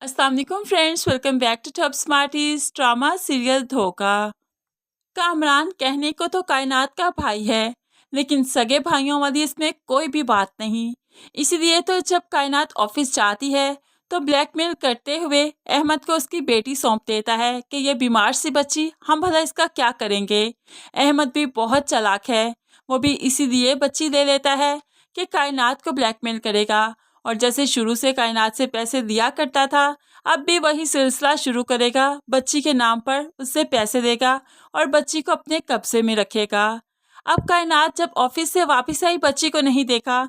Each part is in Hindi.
अस्सलाम वालेकुम friends, welcome back to top smarties. Drama serial Dhokha. Kamran कहने को तो कायनात का भाई है, लेकिन सगे भाइयों वाली इसमें कोई भी बात नहीं। इसीलिए तो जब कायनात ऑफिस जाती है तो ब्लैकमेल करते हुए अहमद को उसकी बेटी सौंप देता है कि ये बीमार सी बच्ची, हम भला इसका क्या करेंगे। अहमद भी बहुत चालाक है, वो भी इसीलिए बच्ची ले लेता है कि कायनात को ब्लैकमेल करेगा। और जैसे शुरू से कायनात से पैसे लिया करता था, अब भी वही सिलसिला शुरू करेगा। बच्ची के नाम पर उससे पैसे देगा और बच्ची को अपने कब्जे में रखेगा। अब कायनात जब ऑफिस से वापस आई, बच्ची को नहीं देखा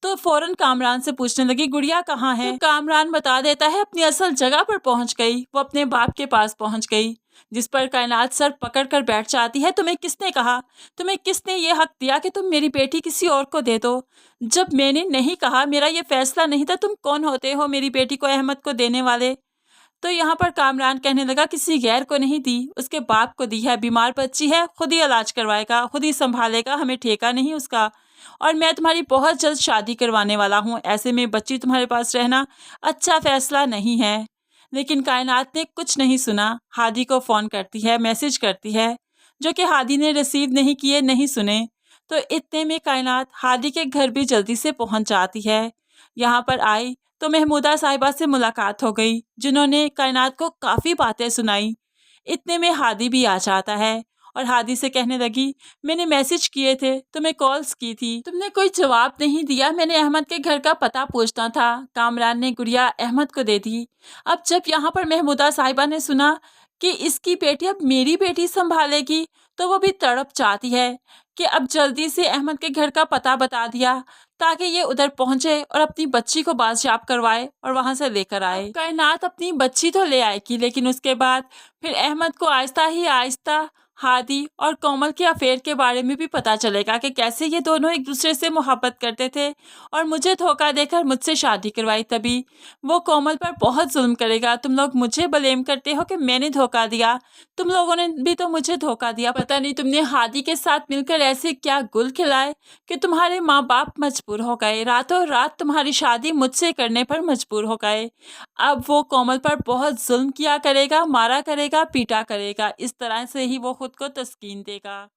तो फौरन कामरान से पूछने लगी गुड़िया कहाँ है। तो कामरान बता देता है अपनी असल जगह पर पहुंच गई, वो अपने बाप के पास पहुंच गई। जिस पर कायनात सर पकड़ कर बैठ जाती है, तुम्हें किसने कहा, तुम्हें किसने ये हक दिया कि तुम मेरी बेटी किसी और को दे दो। जब मैंने नहीं कहा, मेरा ये फैसला नहीं था, तुम कौन होते हो मेरी बेटी को अहमद को देने वाले। तो यहाँ पर कामरान कहने लगा किसी गैर को नहीं दी, उसके बाप को दी है। बीमार बच्ची है, खुद ही इलाज करवाएगा, खुद ही संभालेगा, हमें ठेका नहीं उसका। और मैं तुम्हारी बहुत जल्द शादी करवाने वाला हूँ, ऐसे में बच्ची तुम्हारे पास रहना अच्छा फैसला नहीं है। लेकिन कायनात ने कुछ नहीं सुना। हादी को फ़ोन करती है, मैसेज करती है, जो कि हादी ने रिसीव नहीं किए, नहीं सुने। तो इतने में कायनात हादी के घर भी जल्दी से पहुंच जाती है। यहाँ पर आई तो महमूदा साहिबा से मुलाकात हो गई, जिन्होंने कायनात को काफ़ी बातें सुनाई। इतने में हादी भी आ जाता है और हादी से कहने लगी मैंने मैसेज किए थे, तुम्हें कॉल्स की थी, तुमने कोई जवाब नहीं दिया, मैंने अहमद के घर का पता पूछना था। कामरान ने गुड़िया अहमद को दे दी। अब जब यहाँ पर महमूदा साहिबा ने सुना कि इसकी बेटी अब मेरी बेटी संभालेगी, तो वो भी तड़प जाती है कि अब जल्दी से अहमद के घर का पता बता दिया ताकि ये उधर पहुंचे और अपनी बच्ची को बाजियाब करवाए और वहां से लेकर आए। कायनात अपनी बच्ची तो ले आएगी, लेकिन उसके बाद फिर अहमद को आहिस्ता ही आहिस्ता हादी और कोमल के अफेयर के बारे में भी पता चलेगा कि कैसे ये दोनों एक दूसरे से मोहब्बत करते थे और मुझे धोखा देकर मुझसे शादी करवाई। तभी वो कोमल पर बहुत जुल्म करेगा। तुम लोग मुझे ब्लेम करते हो कि मैंने धोखा दिया, तुम लोगों ने भी तो मुझे धोखा दिया। पता नहीं तुमने हादी के साथ मिलकर ऐसे क्या गुल खिलाए कि तुम्हारे माँ बाप मजबूर हो गए, रातों रात तुम्हारी शादी मुझसे करने पर मजबूर हो गए। अब वो कोमल पर बहुत जुल्म किया करेगा, मारा करेगा, पीटा करेगा। इस तरह से ही वो खुद को तस्कीन देगा।